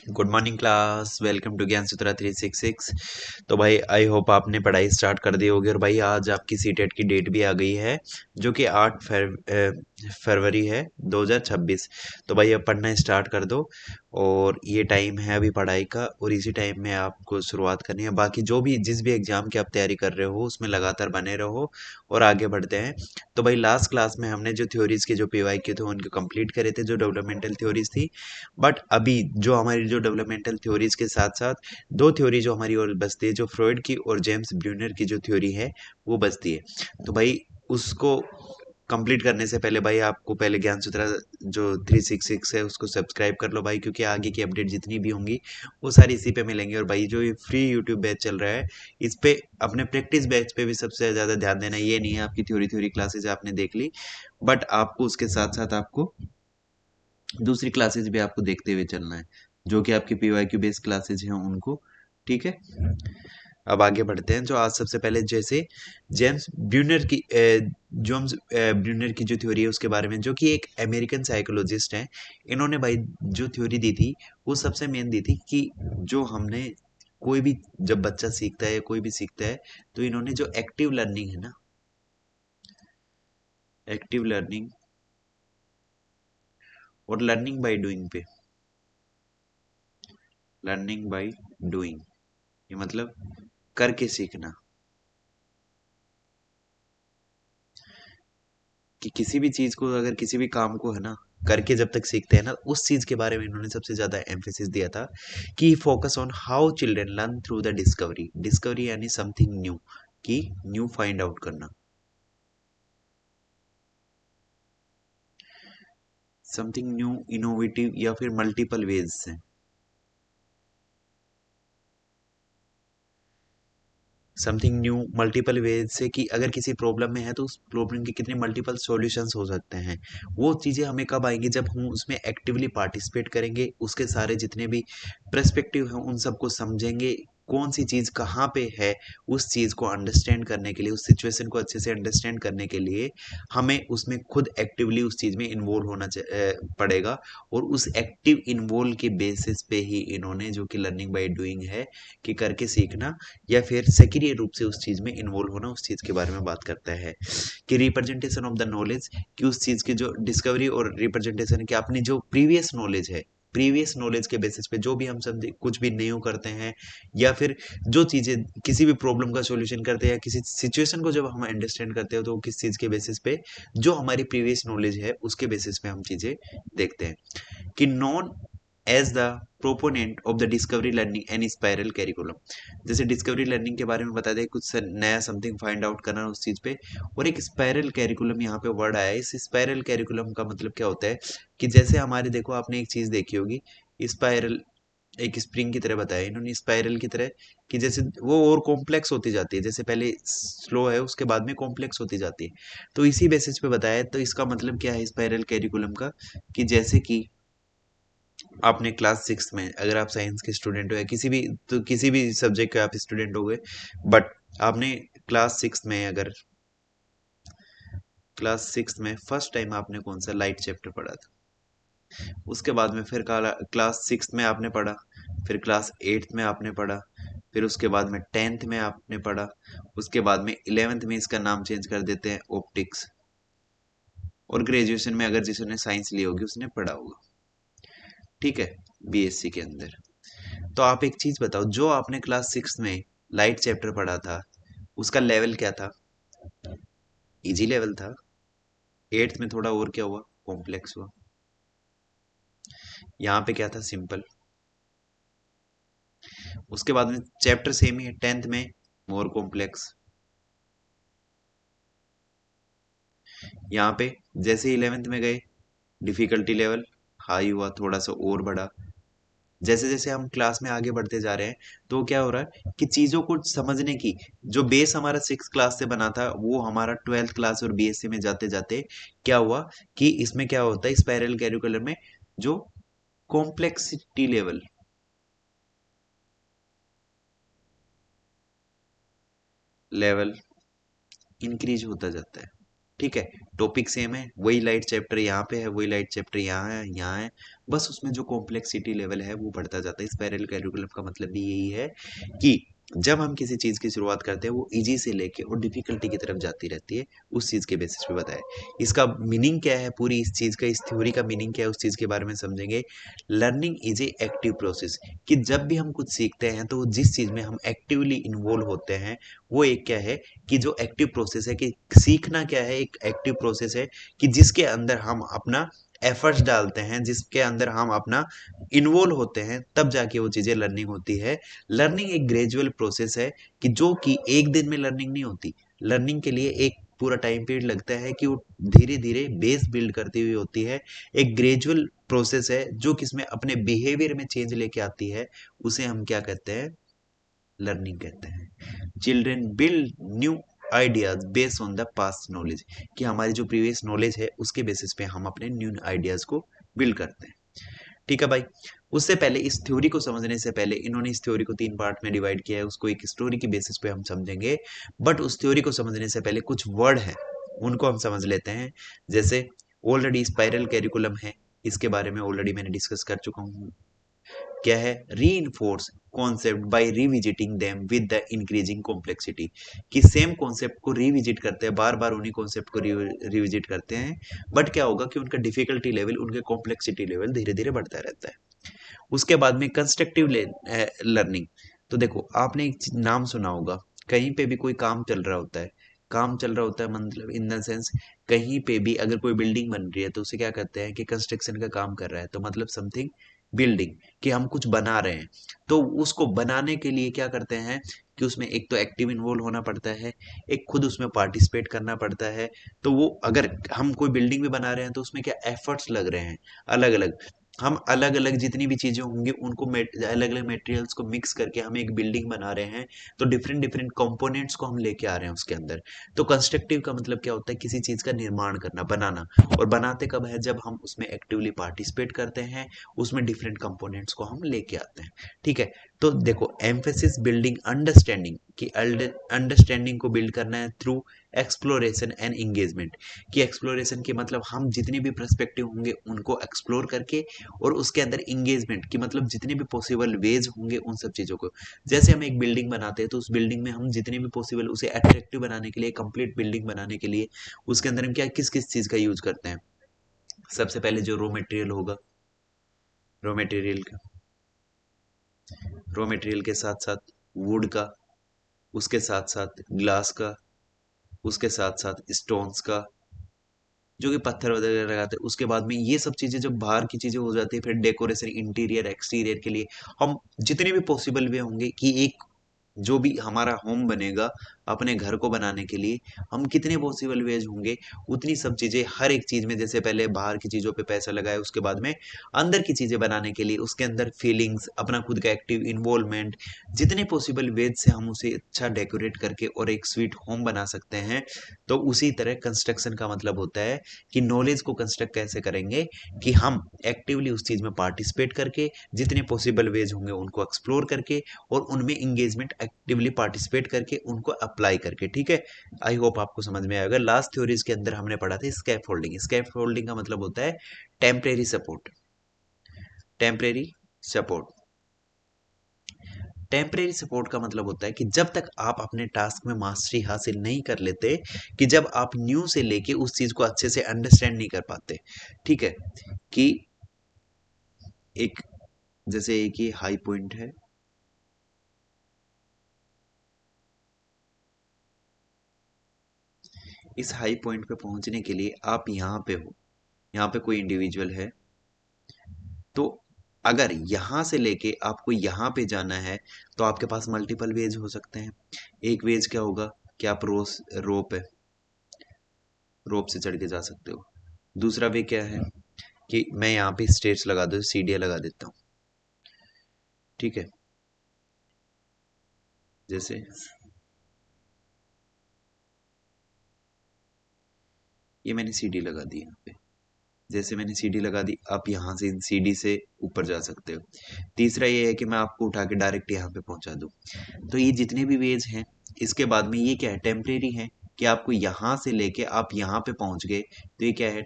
Good morning class. Welcome to Gyan Sutra 366। तो भाई I hope आपने पढ़ाई स्टार्ट कर दी होगी। और भाई आज आपकी सीटेट की डेट भी आ गई है जो कि 8 फरवरी है 2026। तो भाई अब पढ़ना स्टार्ट कर दो। और ये टाइम है अभी पढ़ाई का और इसी टाइम में आपको शुरुआत करनी है। बाकी जो भी जिस भी एग्जाम की आप तैयारी कर रहे हो उसमें लगातार बने रहो और आगे बढ़ते हैं। तो भाई लास्ट क्लास में हमने जो थ्योरीज के जो पीवाईक्यू थे उनको कंप्लीट करे थे, जो डेवलपमेंटल थ्योरीज थी। बट अभी जो हमारी जो डेवलपमेंटल थ्योरीज के साथ साथ दो थ्योरी जो हमारी और बचती है, जो फ्रॉइड की और जेम्स ब्रूनर की जो थ्योरी है वो बचती है। तो भाई उसको कंप्लीट करने से पहले भाई आपको पहले ज्ञान सूत्रा जो 366 है उसको सब्सक्राइब कर लो भाई, क्योंकि आगे की अपडेट जितनी भी होंगी वो सारी इसी पे मिलेंगी। और भाई जो ये फ्री यूट्यूब बैच चल रहा है इस पे अपने प्रैक्टिस बैच पे भी सबसे ज़्यादा ध्यान देना। ये नहीं है आपकी थ्योरी थ्योरी क्लासेज आपने देख ली, बट आपको उसके साथ साथ आपको दूसरी क्लासेज भी आपको देखते हुए चलना है, जो कि आपकी पीवाईक्यू बेस्ड क्लासेज हैं उनको। ठीक है, अब आगे बढ़ते हैं। जो आज सबसे पहले जैसे जेम्स ब्रूनर की जेम्स ब्रूनर की जो थ्योरी है उसके बारे में, जो कि एक अमेरिकन साइकोलॉजिस्ट हैं। इन्होंने भाई जो थ्योरी दी थी वो सबसे मेन दी थी कि जो हमने कोई भी जब बच्चा सीखता है या कोई भी सीखता है तो इन्होंने जो एक्टिव लर्निंग है ना, एक्टिव लर्निंग और लर्निंग बाय डूइंग पे, लर्निंग बाय डूइंग ये मतलब करके सीखना, कि किसी भी चीज को अगर किसी भी काम को है ना करके जब तक सीखते हैं ना, उस चीज के बारे में इन्होंने सबसे ज्यादा एम्फेसिस दिया था कि focus on how children learn through the discovery. Discovery यानी समथिंग न्यू, कि न्यू फाइंड आउट करना, समथिंग न्यू इनोवेटिव या फिर मल्टीपल वेज से। समथिंग न्यू मल्टीपल वेज से कि अगर किसी प्रॉब्लम में है तो उस प्रॉब्लम के कितने मल्टीपल सॉल्यूशंस हो सकते हैं। वो चीज़ें हमें कब आएंगी, जब हम उसमें एक्टिवली पार्टिसिपेट करेंगे, उसके सारे जितने भी पर्सपेक्टिव हैं उन सबको समझेंगे, कौन सी चीज़ कहाँ पे है। उस चीज़ को अंडरस्टैंड करने के लिए, उस सिचुएशन को अच्छे से अंडरस्टैंड करने के लिए हमें उसमें खुद एक्टिवली उस चीज़ में इन्वॉल्व होना पड़ेगा। और उस एक्टिव इन्वॉल्व के बेसिस पे ही इन्होंने जो कि लर्निंग बाय डूइंग है, कि करके सीखना या फिर सक्रिय रूप से उस चीज में इन्वॉल्व होना, उस चीज के बारे में बात करता है। कि रिप्रेजेंटेशन ऑफ द नॉलेज, कि उस चीज की जो डिस्कवरी और रिप्रेजेंटेशन है कि अपनी जो प्रीवियस नॉलेज है, प्रीवियस नॉलेज के बेसिस पे जो भी हम सब कुछ भी न्यू करते हैं, या फिर जो चीजें किसी भी प्रॉब्लम का सॉल्यूशन करते हैं या किसी सिचुएशन को जब हम अंडरस्टैंड करते हो तो किस चीज के बेसिस पे, जो हमारी प्रीवियस नॉलेज है उसके बेसिस पे हम चीजें देखते हैं। कि known as the proponent of the discovery learning and spiral curriculum, जैसे डिस्कवरी लर्निंग के बारे में बता दें, कुछ नया समथिंग फाइंड आउट करना उस चीज पे। और एक स्पायरल कैरिकुलम यहाँ पे वर्ड आया है। इस स्पायरल कैरिकुलम का मतलब क्या होता है कि जैसे हमारे, देखो आपने एक चीज देखी होगी, स्पायरल एक स्प्रिंग की तरह बताया इन्होंने, स्पाइरल की तरह, कि जैसे वो और कॉम्प्लेक्स होती जाती है, जैसे पहले स्लो है उसके बाद में कॉम्प्लेक्स होती जाती है। तो इसी बेसिस पे बताया। तो इसका मतलब क्या है स्पाइरल कैरिकुलम का, कि जैसे कि आपने क्लास 6 में, अगर आप साइंस के स्टूडेंट हो या किसी भी, तो किसी भी सब्जेक्ट के आप स्टूडेंट हो गए, बट आपने क्लास 6 में, अगर क्लास 6 में फर्स्ट टाइम आपने कौन सा लाइट चैप्टर पढ़ा था, उसके बाद में फिर क्लास 6 में आपने पढ़ा, फिर क्लास 8 में आपने पढ़ा, फिर उसके बाद में 10th में आपने पढ़ा, उसके बाद में 11th में इसका नाम चेंज कर देते हैं ऑप्टिक्स, और ग्रेजुएशन में अगर जिसने साइंस ली होगी उसने पढ़ा होगा। ठीक है, बीएससी के अंदर। तो आप एक चीज बताओ, जो आपने क्लास 6 में लाइट चैप्टर पढ़ा था उसका लेवल क्या था? इजी लेवल था। 8th में थोड़ा और क्या हुआ, कॉम्प्लेक्स हुआ। यहाँ पे क्या था, सिंपल। उसके बाद में चैप्टर सेम ही है, 10th में मोर कॉम्प्लेक्स। यहाँ पे जैसे 11th में गए, डिफिकल्टी लेवल हाई हुआ, थोड़ा सा और बढ़ा। जैसे जैसे हम क्लास में आगे बढ़ते जा रहे हैं तो क्या हो रहा है कि चीजों को समझने की जो बेस हमारा 6 क्लास से बना था वो हमारा 12th क्लास और बीएससी में जाते जाते क्या हुआ, कि इसमें क्या होता है स्पाइरल कैरिकुलम में, जो कॉम्प्लेक्सिटी लेवल, लेवल इंक्रीज होता जाता है। ठीक है, टॉपिक सेम है, वही लाइट चैप्टर यहाँ पे है, वही लाइट चैप्टर यहाँ है, बस उसमें जो कॉम्प्लेक्सिटी लेवल है वो बढ़ता जाता है। इस पैरेलल कैरिकुलम का मतलब भी यही है कि जब हम किसी चीज की शुरुआत करते हैं वो इजी से लेके और डिफिकल्टी की तरफ जाती रहती है, उस चीज के बेसिस पे बताया। इसका मीनिंग क्या है, पूरी इस चीज का, इस थ्योरी का मीनिंग क्या है, उस चीज के बारे में समझेंगे। Learning is a active process, कि जब भी हम कुछ सीखते हैं तो जिस चीज में हम एक्टिवली इन्वॉल्व होते हैं वो एक क्या है, कि जो एक्टिव प्रोसेस है, कि सीखना क्या है, एक एक्टिव प्रोसेस है कि जिसके अंदर हम अपना एफर्ट्स डालते हैं, जिसके अंदर हम अपना इन्वॉल्व होते हैं, तब जाके वो चीजें लर्निंग होती है। लर्निंग एक ग्रेजुअल प्रोसेस है, कि जो कि एक दिन में लर्निंग नहीं होती। लर्निंग के लिए एक पूरा टाइम पीरियड लगता है, कि वो धीरे धीरे बेस बिल्ड करती हुई होती है। एक ग्रेजुअल प्रोसेस है जो किसमें अपने बिहेवियर में चेंज लेके आती है, उसे हम क्या कहते हैं, लर्निंग कहते हैं। Children build new ideas based on the past knowledge, कि हमारी जो प्रीवियस नॉलेज है उसके बेसिस पे हम अपने न्यू आइडियाज को बिल्ड करते हैं। ठीक है भाई। उससे पहले, इस थ्योरी को समझने से पहले, इन्होंने इस थ्योरी को 3 पार्ट में डिवाइड किया है, उसको एक स्टोरी की बेसिस पे हम समझेंगे। बट उस थ्योरी को समझने से पहले कुछ वर्ड हैं, उनको हम समझ लेते हैं। जैसे ऑलरेडी स्पाइरल कैरिकुलम है, इसके बारे में ऑलरेडी मैंने डिस्कस कर चुका हूँ। क्या है, reinforce concept bye revisiting them with the increasing complexity, कि सेम कॉन्सेप्ट को रिविजिट करते हैं, बार बार उन्हीं कॉन्सेप्ट को रिविजिट करते हैं, बट क्या होगा कि उनका डिफिकल्टी लेवल, उनके कॉम्प्लेक्सिटी लेवल धीरे धीरे बढ़ता रहता है। उसके बाद में कंस्ट्रक्टिव लर्निंग। तो देखो, आपने एक नाम सुना होगा, कहीं पे भी कोई काम चल रहा होता है, काम चल रहा होता है मतलब इन द सेंस, कहीं पे भी अगर कोई बिल्डिंग बन रही है तो उसे क्या कहते हैं, कि कंस्ट्रक्शन का काम कर रहा है, तो मतलब समथिंग बिल्डिंग, कि हम कुछ बना रहे हैं। तो उसको बनाने के लिए क्या करते हैं, कि उसमें एक तो एक्टिव इन्वॉल्व होना पड़ता है, एक खुद उसमें पार्टिसिपेट करना पड़ता है। तो वो अगर हम कोई बिल्डिंग भी बना रहे हैं तो उसमें क्या एफर्ट्स लग रहे हैं, अलग अलग। हम अलग अलग जितनी भी चीजें होंगी उनको अलग अलग मटेरियल्स को मिक्स करके हम एक बिल्डिंग बना रहे हैं। तो डिफरेंट डिफरेंट कंपोनेंट्स को हम लेके आ रहे हैं उसके अंदर। तो कंस्ट्रक्टिव का मतलब क्या होता है, किसी चीज का निर्माण करना, बनाना। और बनाते कब है, जब हम उसमें एक्टिवली पार्टिसिपेट करते हैं, उसमें डिफरेंट कंपोनेंट्स को हम लेके आते हैं। ठीक है। तो देखो, एम्फेसिस बिल्डिंग अंडरस्टैंडिंग, कि अंडरस्टैंडिंग को बिल्ड करना है थ्रू एक्सप्लोरेशन एंड एंगेजमेंट। कि एक्सप्लोरेशन के मतलब हम जितने भी पर्सपेक्टिव होंगे उनको एक्सप्लोर करके, और उसके अंदर इंगेजमेंट की मतलब जितने भी पॉसिबल वेज होंगे उन सब चीजों को। जैसे हम एक बिल्डिंग बनाते हैं तो उस बिल्डिंग में हम जितने भी पॉसिबल, उसे अट्रैक्टिव बनाने के लिए, कंप्लीट बिल्डिंग बनाने के लिए, उसके अंदर हम क्या किस किस चीज का यूज करते हैं। सबसे पहले जो रॉ मटेरियल होगा, रॉ मटेरियल का, रॉ मटेरियल के साथ साथ वुड का, उसके साथ साथ ग्लास का, उसके साथ साथ स्टोन्स का, जो कि पत्थर वगैरह लगाते हैं। उसके बाद में ये सब चीजें जब बाहर की चीजें हो जाती है, फिर डेकोरेशन इंटीरियर एक्सटीरियर के लिए हम जितने भी पॉसिबल वे होंगे, कि एक जो भी हमारा होम बनेगा अपने घर को बनाने के लिए, हम कितने पॉसिबल वेज होंगे, उतनी सब चीजें हर एक चीज में, जैसे पहले बाहर की चीजों पे पैसा लगाए, उसके बाद में अंदर की चीजें बनाने के लिए उसके अंदर फीलिंग्स, अपना खुद का एक्टिव इन्वॉल्वमेंट, जितने पॉसिबल वेज से हम उसे अच्छा डेकोरेट करके और एक स्वीट होम बना सकते हैं। तो उसी तरह कंस्ट्रक्शन का मतलब होता है कि नॉलेज को कंस्ट्रक्ट कैसे करेंगे, कि हम एक्टिवली उस चीज में पार्टिसिपेट करके, जितने पॉसिबल वेज होंगे उनको एक्सप्लोर करके, और उनमें इंगेजमेंट एक्टिवली पार्टिसिपेट करके, उनको अप्लाई करके। ठीक है। आई होप आपको समझ में आएगा। लास्ट थ्योरीज के अंदर हमने पढ़ा था स्कैप फोल्डिंग। स्कैप फोल्डिंग का मतलब होता है temporary support. Temporary support, temporary support का मतलब होता है कि जब तक आप अपने टास्क में मास्टरी हासिल नहीं कर लेते, कि जब आप न्यू से लेके उस चीज को अच्छे से अंडरस्टैंड नहीं कर पाते। ठीक है। कि एक, जैसे एक ये हाई पॉइंट है, इस हाई पॉइंट पे पहुंचने के लिए आप यहाँ पे हो, यहाँ पे कोई इंडिविजुअल है, तो अगर यहाँ से लेके आपको यहाँ पे जाना है तो आपके पास मल्टीपल वेज हो सकते हैं। एक वेज क्या होगा, कि आप रोप है, रोप से चढ़ के जा सकते हो। दूसरा वे क्या है, कि मैं यहाँ पे स्टेयर्स लगा दो, सीढ़ियाँ लगा देता हूँ। ठीक है। जैसे ये मैंने सीढ़ी लगा दी यहाँ पे, जैसे मैंने सीढ़ी लगा दी, आप यहाँ से इन सीढ़ी से ऊपर जा सकते हो। तीसरा ये है कि मैं आपको उठा के डायरेक्ट यहाँ पे पहुंचा दूं। तो ये जितने भी वेज हैं, इसके बाद में ये क्या है, टेम्परेरी है, कि आपको यहाँ से लेके आप यहाँ पे पहुंच गए, तो ये क्या है,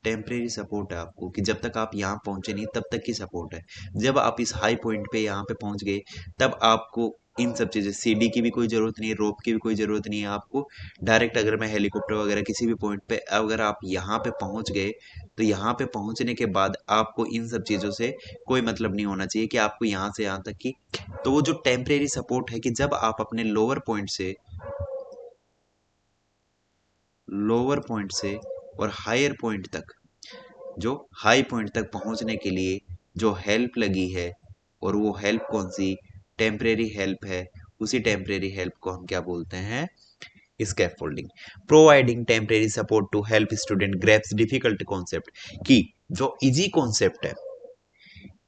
टेम्परेरी सपोर्ट है आपको, कि जब तक आप यहाँ पहुंचे नहीं तब तक की सपोर्ट है। जब आप इस हाई पॉइंट पे यहाँ पे पहुंच गए, तब आपको इन सब चीज़ें, सीढ़ी की भी कोई ज़रूरत नहीं है, रोप की भी कोई ज़रूरत नहीं है आपको। डायरेक्ट अगर मैं हेलीकॉप्टर वगैरह किसी भी पॉइंट पे अगर आप यहाँ पे पहुंच गए, तो यहाँ पे पहुंचने के बाद आपको इन सब चीज़ों से कोई मतलब नहीं होना चाहिए कि आपको यहाँ से यहाँ तक की। तो वो जो टेम्परेरी सपोर्ट है कि जब आप अपने लोअर पॉइंट से और हायर पॉइंट तक, जो हाई पॉइंट तक पहुंचने के लिए जो हेल्प लगी है, और वो हेल्प कौन सी, टेम्परेरी हेल्प है, उसी टेम्परेरी हेल्प को हम क्या बोलते हैं, scaffolding. Providing temporary support to help student grasps difficult concept, कि जो इजी कॉन्सेप्ट है,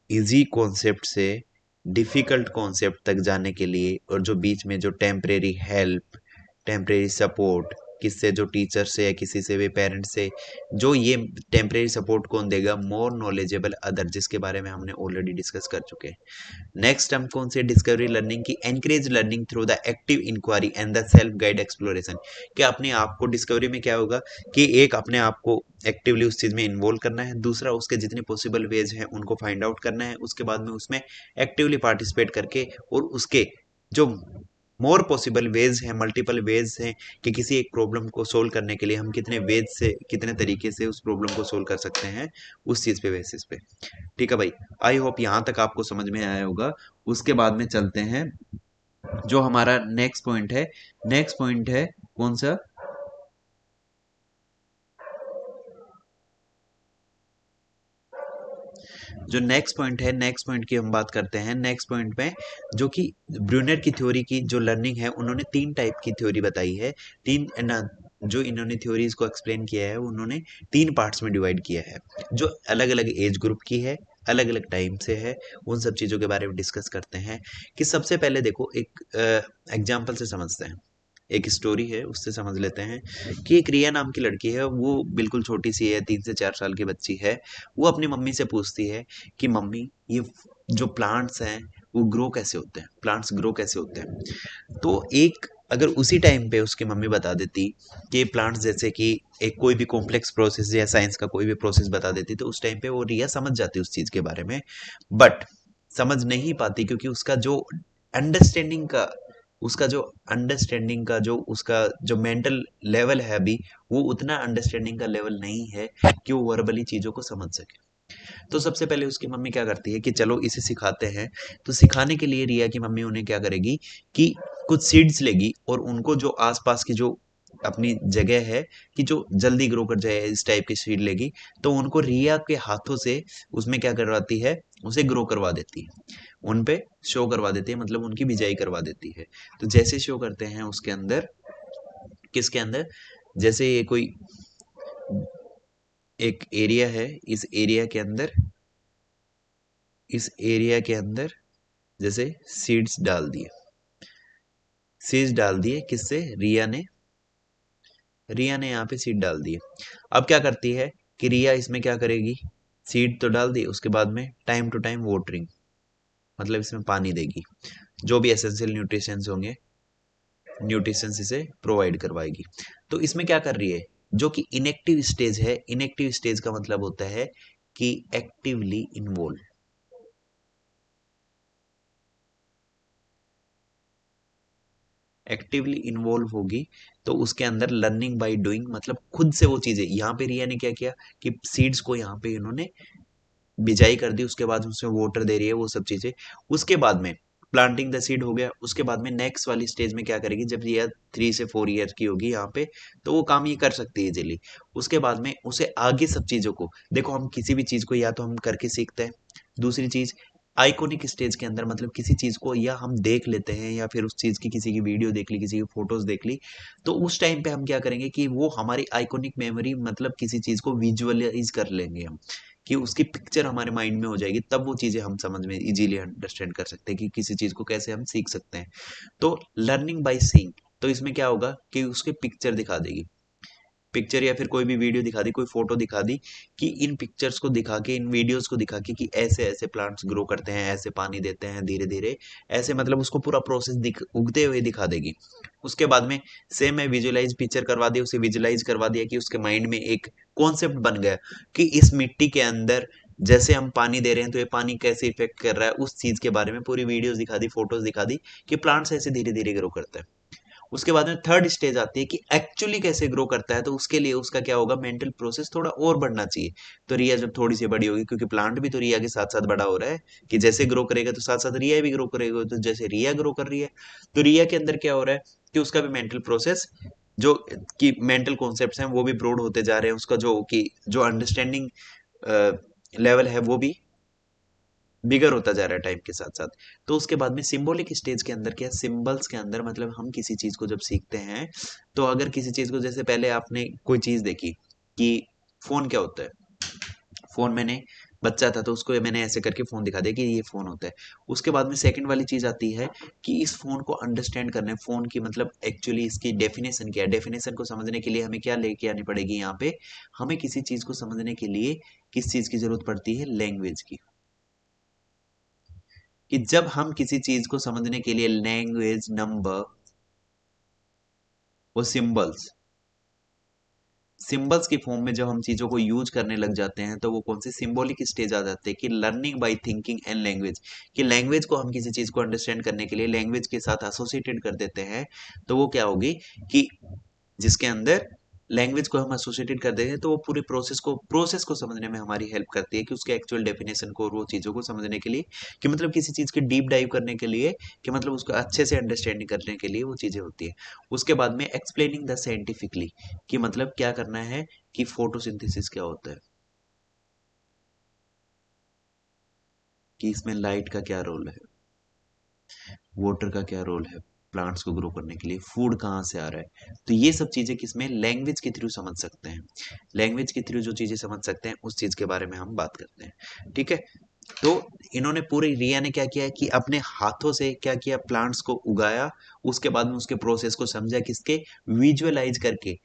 इजी कॉन्सेप्ट से डिफिकल्ट कॉन्सेप्ट तक जाने के लिए, और जो बीच में जो टेम्परेरी हेल्प, टेम्परेरी सपोर्ट, किससे, जो टीचर से या किसी से भी पेरेंट से, जो ये टेम्परेरी सपोर्ट कौन देगा, मोर नॉलेजेबल अदर, जिसके बारे में हमने ऑलरेडी डिस्कस कर चुके हैं। नेक्स्ट हम कौन से, डिस्कवरी लर्निंग की encourage learning through the active inquiry and the self guide exploration, कि अपने आप को डिस्कवरी में क्या होगा कि एक अपने आप को एक्टिवली उस चीज में इन्वॉल्व करना है, दूसरा उसके जितने पॉसिबल वेज हैं उनको फाइंड आउट करना है, उसके बाद में उसमें एक्टिवली पार्टिसिपेट करके, और उसके जो मोर पॉसिबल वेज हैं, मल्टीपल वेज हैं, कि किसी एक प्रॉब्लम को सोल्व करने के लिए हम कितने वेज से, कितने तरीके से उस प्रॉब्लम को सोल्व कर सकते हैं, उस चीज पे बेसिस पे। ठीक है भाई, आई होप यहाँ तक आपको समझ में आया होगा। उसके बाद में चलते हैं, जो हमारा नेक्स्ट पॉइंट है, नेक्स्ट पॉइंट है कौन सा, जो नेक्स्ट पॉइंट है, नेक्स्ट पॉइंट की हम बात करते हैं। नेक्स्ट पॉइंट में जो कि ब्रूनर की थ्योरी की जो लर्निंग है, उन्होंने तीन टाइप की थ्योरी बताई है, तीन ना, जो इन्होंने थ्योरीज को एक्सप्लेन किया है, उन्होंने तीन पार्ट्स में डिवाइड किया है, जो अलग अलग एज ग्रुप की है, अलग अलग टाइम से है। उन सब चीज़ों के बारे में डिस्कस करते हैं। कि सबसे पहले देखो, एक एग्जाम्पल से समझते हैं, एक स्टोरी है उससे समझ लेते हैं। कि एक रिया नाम की लड़की है, वो बिल्कुल छोटी सी है, 3 से 4 साल की बच्ची है। वो अपनी मम्मी से पूछती है कि मम्मी, ये जो प्लांट्स हैं वो ग्रो कैसे होते हैं, प्लांट्स ग्रो कैसे होते हैं। तो एक, अगर उसी टाइम पे उसकी मम्मी बता देती कि प्लांट्स जैसे कि एक कोई भी कॉम्प्लेक्स प्रोसेस या साइंस का कोई भी प्रोसेस बता देती, तो उस टाइम पे वो रिया समझ जाती उस चीज़ के बारे में। बट समझ नहीं पाती, क्योंकि अंडरस्टैंडिंग का उसका जो उसका जो मेंटल लेवल है अभी, वो उतना अंडरस्टैंडिंग का लेवल नहीं है कि वो वर्बली चीज़ों को समझ सके। तो सबसे पहले उसकी मम्मी क्या करती है कि चलो इसे सिखाते हैं। तो सिखाने के लिए रिया की मम्मी उन्हें क्या करेगी कि कुछ सीड्स लेगी, और उनको जो आसपास की जो अपनी जगह है कि जो जल्दी ग्रो कर जाए, इस टाइप की सीड लेगी। तो उनको रिया के हाथों से उसमें क्या करवाती है, उसे ग्रो करवा देती है, उन पे शो करवा देती है, मतलब उनकी बिजाई करवा देती है। तो जैसे शो करते हैं उसके अंदर, किसके अंदर, जैसे ये कोई एक एरिया है, इस एरिया के अंदर जैसे सीड्स डाल दिए किससे, रिया ने यहाँ पे सीड डाल दिए। अब क्या करती है कि रिया इसमें क्या करेगी, सीड तो डाल दी, उसके बाद में टाइम टू टाइम वाटरिंग, मतलब इसमें पानी देगी, जो भी एसेंशियल न्यूट्रिशंस होंगे, न्यूट्रिशंस इसे प्रोवाइड करवाएगी। तो इसमें क्या कर रही है, जो कि इनएक्टिव स्टेज है, इनएक्टिव स्टेज का मतलब होता है कि एक्टिवली इन्वॉल्व, एक्टिवली इन्वॉल्व होगी। तो उसके अंदर लर्निंग बाय डूइंग, मतलब खुद से वो चीजें, यहाँ पे रिया ने क्या किया कि सीड्स को यहाँ पे इन्होंने बिजाई कर दी, उसके बाद उसमें वाटर दे रही है, वो सब चीजें। उसके बाद में प्लांटिंग द सीड हो गया। उसके बाद में नेक्स्ट वाली स्टेज में क्या करेगी, जब रिया 3 से 4 ईयर की होगी यहाँ पे, तो वो काम ये कर सकती है इजीली। उसके बाद में उसे आगे सब चीजों को, देखो हम किसी भी चीज को या तो हम करके सीखते हैं, दूसरी चीज आइकॉनिक स्टेज के अंदर, मतलब किसी चीज को या हम देख लेते हैं, या फिर उस चीज की किसी की वीडियो देख ली, किसी की फोटोज देख ली। तो उस टाइम पे हम क्या करेंगे कि वो हमारी आइकॉनिक मेमोरी, मतलब किसी चीज को विजुअलाइज कर लेंगे हम, कि उसकी पिक्चर हमारे माइंड में हो जाएगी, तब वो चीजें हम समझ में इजीली अंडरस्टैंड कर सकते हैं कि किसी चीज को कैसे हम सीख सकते हैं। तो लर्निंग बाय सीइंग, तो इसमें क्या होगा कि उसके पिक्चर दिखा देगी, पिक्चर या फिर कोई भी वीडियो दिखा दी, कोई फोटो दिखा दी कि इन पिक्चर्स को दिखा के, इन वीडियोस को दिखा के कि ऐसे ऐसे प्लांट्स ग्रो करते हैं, ऐसे पानी देते हैं धीरे धीरे, ऐसे मतलब उसको पूरा प्रोसेस उगते हुए दिखा देगी। उसके बाद में सेम है विजुअलाइज पिक्चर करवा दी, उसे विजुअलाइज करवा दिया कि उसके माइंड में एक कॉन्सेप्ट बन गया कि इस मिट्टी के अंदर जैसे हम पानी दे रहे हैं तो ये पानी कैसे इफेक्ट कर रहा है, उस चीज के बारे में पूरी वीडियोस दिखा दी, फोटोज दिखा दी कि प्लांट्स ऐसे धीरे धीरे ग्रो करता है। उसके बाद में थर्ड स्टेज आती है कि एक्चुअली कैसे ग्रो करता है, तो उसके लिए उसका क्या होगा, मेंटल प्रोसेस थोड़ा और बढ़ना चाहिए। तो रिया जब थोड़ी सी बड़ी होगी, क्योंकि प्लांट भी तो रिया के साथ साथ बड़ा हो रहा है, कि जैसे ग्रो करेगा तो साथ साथ रिया भी ग्रो करेगा, तो जैसे रिया ग्रो कर रही है तो रिया के अंदर क्या हो रहा है कि उसका भी मेंटल प्रोसेस, जो कि मेंटल कॉन्सेप्ट्स हैं वो भी ब्रॉड होते जा रहे हैं, उसका जो अंडरस्टैंडिंग लेवल है वो भी बिगर होता जा रहा है टाइम के साथ साथ। तो उसके बाद में सिंबॉलिक स्टेज के अंदर क्या, सिंबल्स के अंदर मतलब हम किसी चीज को जब सीखते हैं, तो अगर किसी चीज को, जैसे पहले आपने कोई चीज देखी कि फोन क्या होता है, फोन मैंने बच्चा था तो उसको मैंने ऐसे करके फोन दिखा दिया कि ये फोन होता है। उसके बाद में सेकंड वाली चीज आती है कि इस फोन को अंडरस्टैंड करना है, फोन की मतलब एक्चुअली इसकी डेफिनेशन क्या है, डेफिनेशन को समझने के लिए हमें क्या लेके आनी पड़ेगी यहाँ पे, हमें किसी चीज को समझने के लिए किस चीज की जरूरत पड़ती है, लैंग्वेज की। कि जब हम किसी चीज को समझने के लिए लैंग्वेज, नंबर और सिंबल्स, सिंबल्स की फॉर्म में जब हम चीजों को यूज करने लग जाते हैं, तो वो कौन सी सिंबॉलिक स्टेज आ जाते हैं कि learning by thinking and language, कि लैंग्वेज को हम किसी चीज को अंडरस्टैंड करने के लिए लैंग्वेज के साथ एसोसिएटेड कर देते हैं। तो वो क्या होगी कि जिसके अंदर लैंग्वेज को हम एसोसिएटेड कर देते हैं, तो वो पूरे प्रोसेस को समझने में हमारी हेल्प करती है, कि उसके एक्चुअल डेफिनेशन को और वो चीज़ों को समझने के लिए, कि मतलब किसी चीज़ की डीप डाइव करने के लिए, कि मतलब उसको अच्छे से अंडरस्टैंडिंग करने के लिए वो चीज़ें होती है। उसके बाद में एक्सप्लेनिंग द साइंटिफिकली, कि मतलब क्या करना है, कि फोटोसिंथेसिस क्या होता है, कि इसमें लाइट का क्या रोल है, वाटर का क्या रोल है, प्लांट्स को ग्रो करने के लिए फूड कहाँ से आ रहा है। तो ये सब चीजें किसमें, लैंग्वेज के थ्रू समझ सकते हैं। लैंग्वेज के थ्रू जो चीजें समझ सकते हैं उस चीज के बारे में हम बात करते हैं, ठीक है। तो इन्होंने पूरी, रिया ने क्या किया कि अपने हाथों से क्या किया, प्लांट्स को उगाया, उसके बाद में उसके प्रोसेस को समझा, किसके, विजुअलाइज करके,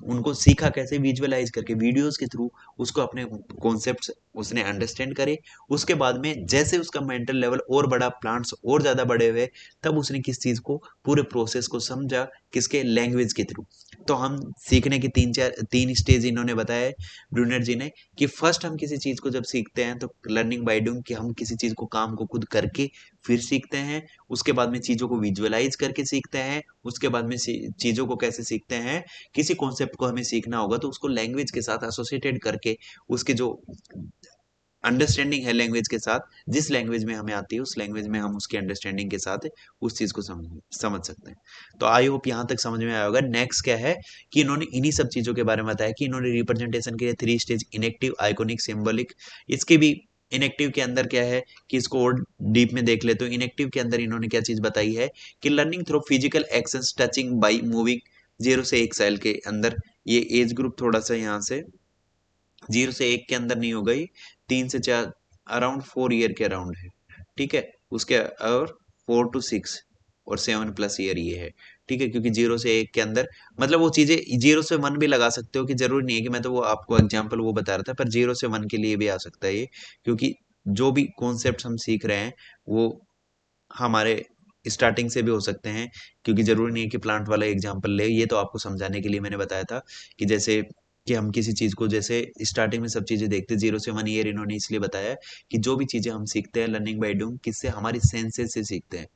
उनको सीखा कैसे, विजुअलाइज करके वीडियोस के थ्रू उसको अपने कॉन्सेप्ट्स उसने अंडरस्टैंड करे। उसके बाद में जैसे उसका मेंटल लेवल और बड़ा, प्लांट्स और ज्यादा बड़े हुए, तब उसने किस चीज को, पूरे प्रोसेस को समझा, किसके, लैंग्वेज के थ्रू। तो हम सीखने की तीन स्टेज इन्होंने बताया ब्रूनर जी ने, कि फर्स्ट हम किसी चीज को जब सीखते हैं तो लर्निंग बाय डूइंग, कि हम किसी चीज को, काम को खुद करके फिर सीखते हैं। उसके बाद में चीजों को विजुअलाइज करके सीखते हैं। उसके बाद में चीजों को कैसे सीखते हैं, किसी कॉन्सेप्ट को हमें सीखना होगा तो उसको लैंग्वेज के साथ एसोसिएटेड करके, उसके जो अंडरस्टैंडिंग है लैंग्वेज के साथ, जिस लैंग्वेज में हमें आती है उस लैंग्वेज में हम उसकी अंडरस्टैंडिंग के साथ उस चीज को समझ सकते हैं। तो आई होप यहाँ तक समझ में आया होगा। नेक्स्ट क्या है कि इन्होंने इन्हीं सब चीजों के बारे में बताया कि इन्होंने रिप्रेजेंटेशन के लिए 3 स्टेज, इनेक्टिव, आइकॉनिक, सिंबॉलिक। इसके भी इनेक्टिव के अंदर क्या है कि इसको और डीप में देख ले, तो इनेक्टिव के अंदर इन्होंने क्या चीज बताई है कि learning through physical action, touching, by moving, 0 से 1 साल के अंदर। ये एज ग्रुप थोड़ा सा यहाँ से 0 से 1 के अंदर नहीं होगा, ये 3 से 4, अराउंड 4 ईयर के अराउंड है, ठीक है। उसके और 4 to 6 और 7+ ईयर ये है, ठीक है, क्योंकि 0 से 1 के अंदर मतलब वो चीजें 0 से 1 भी लगा सकते हो, कि जरूरी नहीं है कि मैं तो वो आपको एग्जाम्पल वो बता रहा था, पर 0 से 1 के लिए भी आ सकता है ये, क्योंकि जो भी कॉन्सेप्ट हम सीख रहे हैं वो हमारे स्टार्टिंग से भी हो सकते हैं, क्योंकि जरूरी नहीं है कि प्लांट वाला एग्जांपल ले, ये तो आपको समझाने के लिए मैंने बताया था, कि जैसे कि हम किसी चीज को, जैसे स्टार्टिंग में सब चीजें देखते, 0 से 1 ईयर इन्होंने इसलिए बताया है कि जो भी चीजें हम सीखते हैं लर्निंग बाय डूइंग, किससे, हमारी सेंसेस से सीखते हैं।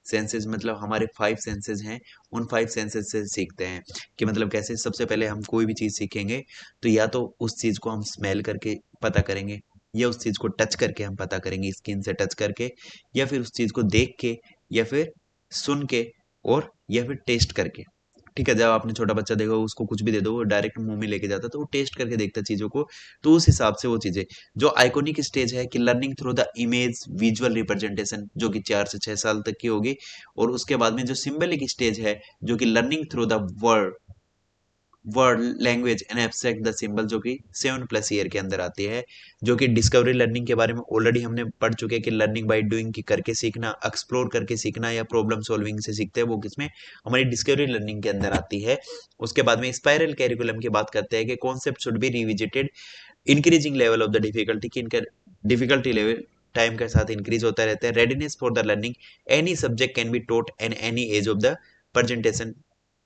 सेंसेस मतलब हमारे 5 सेंसेस हैं, उन 5 सेंसेस से सीखते हैं। कि मतलब कैसे, सबसे पहले हम कोई भी चीज सीखेंगे तो या तो उस चीज को हम स्मेल करके पता करेंगे, या उस चीज को टच करके हम पता करेंगे, स्किन से टच करके, या फिर उस चीज को देख के, या फिर सुन के, और या फिर टेस्ट करके, ठीक है। जब आपने छोटा बच्चा देखा, उसको कुछ भी दे दो वो डायरेक्ट मुंह में लेके जाता, तो वो टेस्ट करके देखता चीजों को। तो उस हिसाब से वो चीजें, जो आइकॉनिक स्टेज है कि learning through the image, visual representation, जो कि 4 से 6 साल तक की होगी। और उसके बाद में जो सिंबलिक स्टेज है, जो कि learning through the word, word language and abstract the symbol, जो कि 7+ ईयर के अंदर आती है, जो कि डिस्कवरी लर्निंग के बारे में ऑलरेडी हमने पढ़ चुके हैं कि लर्निंग बाय डूइंग की करके सीखना, एक्सप्लोर करके सीखना या प्रॉब्लम सॉल्विंग से सीखते हैं, वो किसमें हमारी डिस्कवरी लर्निंग के अंदर आती है। उसके बाद में स्पाइरल कैरिकुलम की बात करते हैं कि concept should be revisited increasing level of the difficulty, कि इनका डिफिकल्टी लेवल टाइम के साथ इंक्रीज होता रहता है। Readiness for the learning, any subject can be taught an any as of the presentation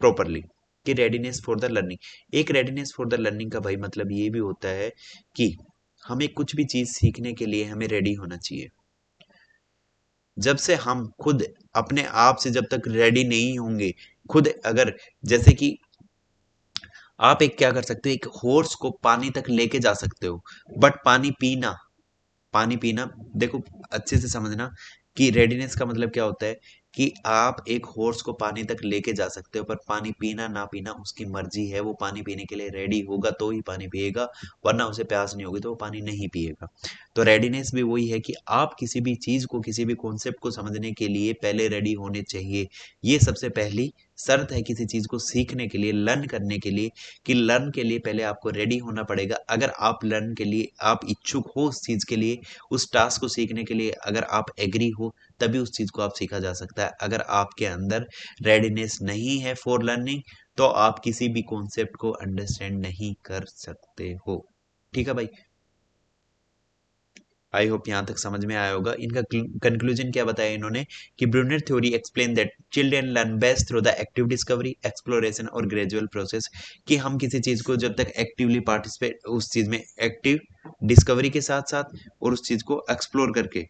properly, कि रेडीनेस फॉर द लर्निंग, एक readiness for the learning का भाई मतलब ये भी होता है कि हमें कुछ भी चीज सीखने के लिए हमें रेडी होना चाहिए। जब से हम खुद अपने आप से जब तक रेडी नहीं होंगे, खुद अगर, जैसे कि आप एक क्या कर सकते हो, एक हॉर्स को पानी तक लेके जा सकते हो, बट पानी पीना, देखो अच्छे से समझना कि रेडीनेस का मतलब क्या होता है, कि आप एक हॉर्स को पानी तक लेके जा सकते हो, पर पानी पीना ना पीना उसकी मर्जी है, वो पानी पीने के लिए रेडी होगा तो ही पानी पिएगा, वरना उसे प्यास नहीं होगी तो वो पानी नहीं पिएगा। तो रेडीनेस भी वही है कि आप किसी भी चीज को, किसी भी कॉन्सेप्ट को समझने के लिए पहले रेडी होने चाहिए। ये सबसे पहली शर्त है किसी चीज को सीखने के लिए, लर्न करने के लिए, कि लर्न के लिए पहले आपको रेडी होना पड़ेगा। अगर आप लर्न के लिए आप इच्छुक हो उस चीज के लिए, उस टास्क को सीखने के लिए अगर आप एग्री हो, तभी उस चीज को आप सीखा जा सकता है। अगर आपके अंदर रेडीनेस नहीं है फॉर लर्निंग, तो आप किसी भी कॉन्सेप्ट को अंडरस्टैंड नहीं कर सकते हो। ठीक है भाई, आई होप यहाँ तक समझ में आया होगा। इनका कंक्लूजन क्या बताया इन्होंने, कि Bruner theory explain that children learn best through the active discovery, exploration और ग्रेजुअल प्रोसेस, कि हम किसी चीज को जब तक एक्टिवली पार्टिसिपेट, उस चीज में एक्टिव डिस्कवरी के साथ साथ और उस चीज को एक्सप्लोर करके,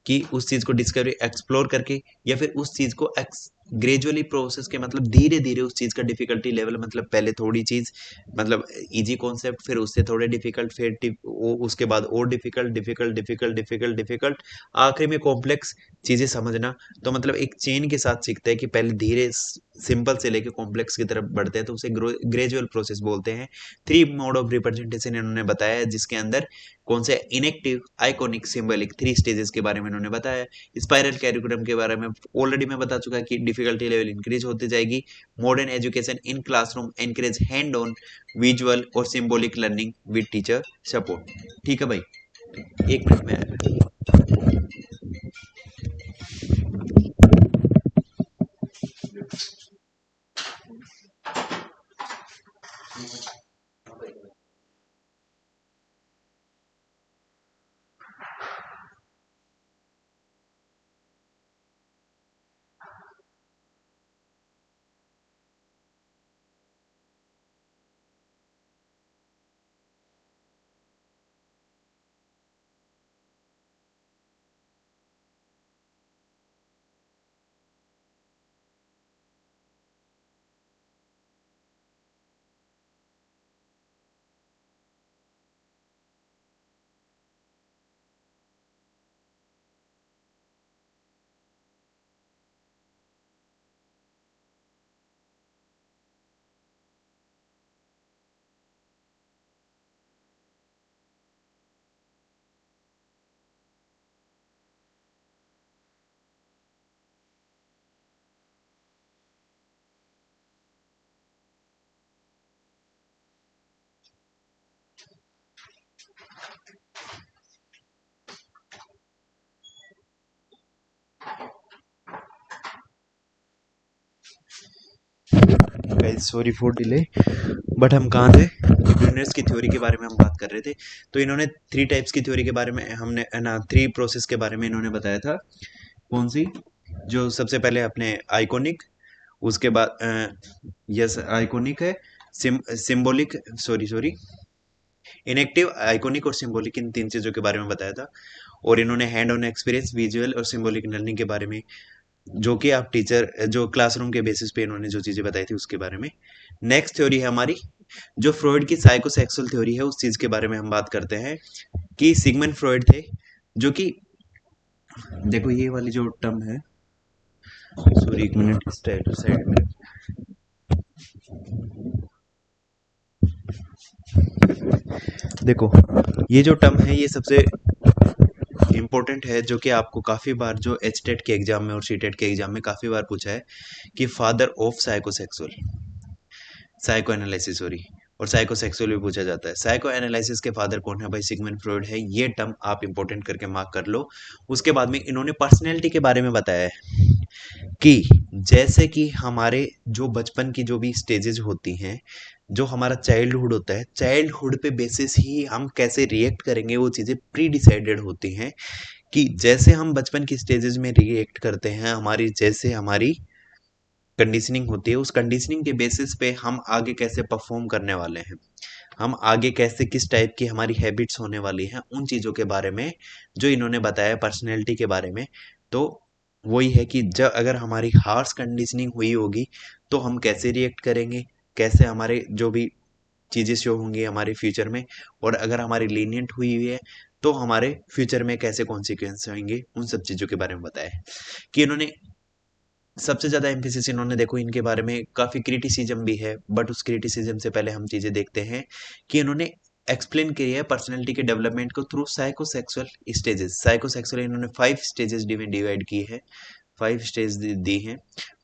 कि उस चीज को डिस्कवरी एक्सप्लोर करके, या फिर उस चीज को ग्रेजुअली प्रोसेस के मतलब धीरे धीरे उस चीज का डिफिकल्टी लेवल, मतलब पहले थोड़ी चीज, मतलब इजी कॉन्सेप्ट, फिर उससे थोड़े डिफिकल्ट, फिर उसके बाद और difficult difficult difficult difficult difficult, आखिरी में कॉम्प्लेक्स चीजें समझना। तो मतलब एक चेन के साथ सीखते हैं कि पहले धीरे सिंपल से लेके कॉम्प्लेक्स की तरफ बढ़ते हैं, तो उसे ग्रेजुअल प्रोसेस बोलते हैं। 3 मोड ऑफ रिप्रेजेंटेशन इन्होंने बताया है, जिसके अंदर कौन से इनएक्टिव, आइकॉनिक, सिंबॉलिक, 3 स्टेजेस के बारे में इन्होंने बताया। स्पाइरल कैरिकुलम के बारे में ऑलरेडी मैं बता चुका कि डिफिकल्टी लेवल इंक्रीज होती जाएगी। Modern education in classroom encourage hand on visual और symbolic learning with teacher support. ठीक है भाई, 1 मिनट में आया। Guys sorry for delay, but हम कहाँ थे, ब्रूनर्स की थ्योरी के बारे में हम बात कर रहे थे। तो इन्होंने 3 टाइप्स की थ्योरी के बारे में, हमने ना 3 प्रोसेस के बारे में इन्होंने बताया था। कौन सी, जो सबसे पहले अपने आइकॉनिक, उसके बाद यस आइकॉनिक है, symbolic, sorry sorry, inactive, iconic और सिंबॉलिक, इन 3 चीज़ों के बारे में बताया था। और इन्होंने हैंड ऑन एक्सपीरियंस, विजुअल और सिंबॉलिक लर्निंग के बारे में, जो कि आप टीचर, जो क्लासरूम के बेसिस पे इन्होंने जो चीज़ें बताई थी उसके बारे में। नेक्स्ट थ्योरी है हमारी, जो फ्रॉइड की साइकोसेक्सुअल थ्योरी है, उस चीज़ के बारे में हम बात करते हैं, कि सिगमंड फ्रॉइड थे, जो कि, देखो ये वाली जो टर्म है, सॉरी 1 मिनट, साइड में, देखो ये जो टर्म है ये सबसे इंपॉर्टेंट है, जो कि आपको काफ़ी बार जो एचटेट के एग्जाम में और सीटेट के एग्जाम में काफ़ी बार पूछा है कि father of psycho analysis sorry, और साइकोसेक्सुअल भी पूछा जाता है। साइको एनालिसिस के फादर कौन है भाई? सिगमंड फ्रॉइड है। ये टर्म आप इंपॉर्टेंट करके मार्क कर लो। उसके बाद में इन्होंने पर्सनैलिटी के बारे में बताया है कि जैसे कि हमारे जो बचपन की जो भी स्टेजेस होती हैं, जो हमारा चाइल्डहुड होता है, चाइल्डहुड पे बेसिस ही हम कैसे रिएक्ट करेंगे, वो चीज़ें प्री डिसाइडेड होती हैं कि जैसे हम बचपन की स्टेजेस में रिएक्ट करते हैं, हमारी जैसे हमारी कंडीशनिंग होती है, उस कंडीशनिंग के बेसिस पे हम आगे कैसे परफॉर्म करने वाले हैं, हम आगे कैसे किस टाइप की हमारी हैबिट्स होने वाली हैं, उन चीज़ों के बारे में जो इन्होंने बताया पर्सनैलिटी के बारे में। तो वही है कि जब अगर हमारी हार्श कंडीशनिंग हुई होगी तो हम कैसे रिएक्ट करेंगे, कैसे हमारे जो भी चीज़ें शो होंगी हमारे फ्यूचर में, और अगर हमारी लीनियंट हुई हुई है तो हमारे फ्यूचर में कैसे कॉन्सिक्वेंस होंगे, उन सब चीज़ों के बारे में बताया है। कि इन्होंने सबसे ज़्यादा एम्फेसिस इन्होंने, देखो इनके बारे में काफ़ी क्रिटिसिज्म भी है, बट उस क्रिटिसिज्म से पहले हम चीज़ें देखते हैं कि इन्होंने एक्सप्लेन किया है पर्सनैलिटी के डेवलपमेंट को थ्रू साइकोसेक्सुअल स्टेजेस। साइकोसेक्सुअल इन्होंने 5 स्टेजेस डिवाइड की है, 5 स्टेज दी हैं।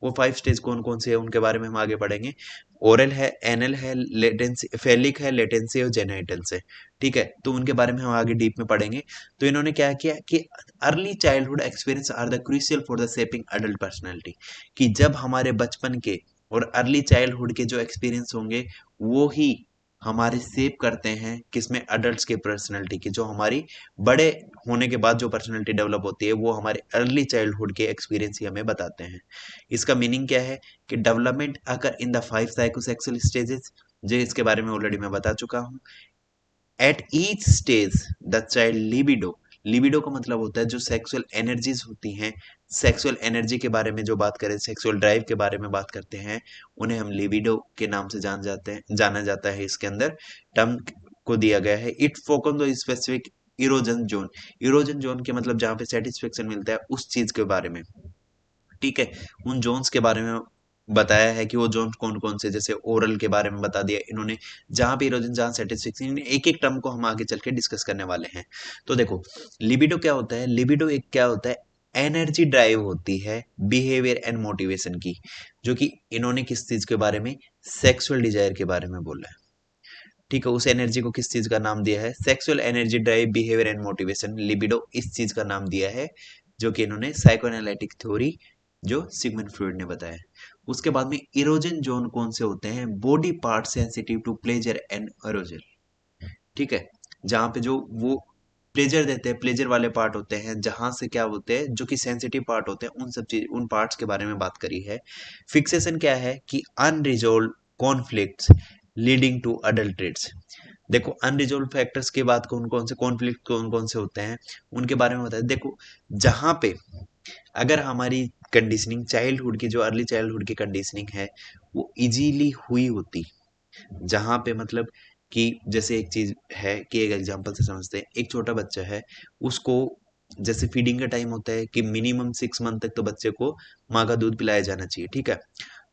वो 5 स्टेज कौन कौन से हैं उनके बारे में हम आगे पढ़ेंगे। ओरल है, एनल है, लेटेंसी, फेलिक है, लेटेंसी और जेनाइटल्स है। ठीक है, तो उनके बारे में हम आगे डीप में पढ़ेंगे। तो इन्होंने क्या किया कि early childhood experience are the crucial for the shaping adult personality, कि जब हमारे बचपन के और अर्ली चाइल्डहुड के जो एक्सपीरियंस होंगे वो ही हमारे सेव करते हैं किसमें, अडल्ट्स के पर्सनैलिटी की। जो हमारी बड़े होने के बाद जो पर्सनैलिटी डेवलप होती है वो हमारे अर्ली चाइल्डहुड के एक्सपीरियंस ही हमें बताते हैं। इसका मीनिंग क्या है कि development occur in the 5 psychosexual stages, जो इसके बारे में ऑलरेडी मैं बता चुका हूँ। At each stage the child libido, libido का मतलब होता है जो सेक्सुअल एनर्जीज होती हैं, सेक्सुअल एनर्जी के बारे में जो बात करें, सेक्सुअल ड्राइव के बारे में बात करते हैं, उन्हें हम लिबिडो के नाम से जाना जाता है। इसके अंदर टर्म को दिया गया है। It focus on specific erosion zone, erosion zone के मतलब जहाँ पे सेटिस्फेक्शन मिलता है उस चीज के बारे में। ठीक है, उन जोन्स के बारे में बताया है कि वो जोन कौन कौन से, जैसे ओरल के बारे में बता दिया इन्होंने, जहां पे इरोजन, जहां सेटिस्फेक्शन, एक एक टर्म को हम आगे चल के डिस्कस करने वाले हैं। तो देखो लिबिडो क्या होता है, लिबिडो एक क्या होता है, एनर्जी ड्राइव होती है बिहेवियर एंड मोटिवेशन की, जो कि इन्होंने किस चीज के बारे में, सेक्सुअल डिजायर के बारे में बोला है। ठीक है, उस एनर्जी को किस चीज का नाम दिया है, sexual energy drive behaviour and motivation, libido इस चीज का नाम दिया है, जो कि इन्होंने साइकोएनालिटिक थ्योरी जो सिगमंड फ्रॉइड ने बताया। उसके बाद में इरोजन जोन कौन से होते हैं, body part sensitive to pleasure and arousal. ठीक है, जहाँ पे जो वो प्लेजर देते हैं, प्लेजर वाले पार्ट होते हैं, जहां से क्या होते हैं जो कि सेंसिटिव पार्ट होते हैं, उन सब चीज, उन पार्ट्स के बारे में बात करी है। फिक्सेशन क्या है कि अनरिजोल्व कॉन्फ्लिक्ट्स लीडिंग टू अडल्ट्रेट्स। देखो अनरिजोल्व फैक्टर्स की बात, कौन कौन से कॉन्फ्लिक्ट कौन कौन से होते हैं उनके बारे में बताया। देखो जहां पे अगर हमारी कंडीशनिंग चाइल्डहुड की, जो अर्ली चाइल्डहुड की कंडीशनिंग है वो इजीली हुई होती, जहां पे मतलब कि जैसे एक चीज है कि एक एग्जांपल से समझते हैं, एक छोटा बच्चा है, उसको जैसे फीडिंग का टाइम होता है कि मिनिमम 6 मंथ तक तो बच्चे को माँ का दूध पिलाया जाना चाहिए। ठीक है,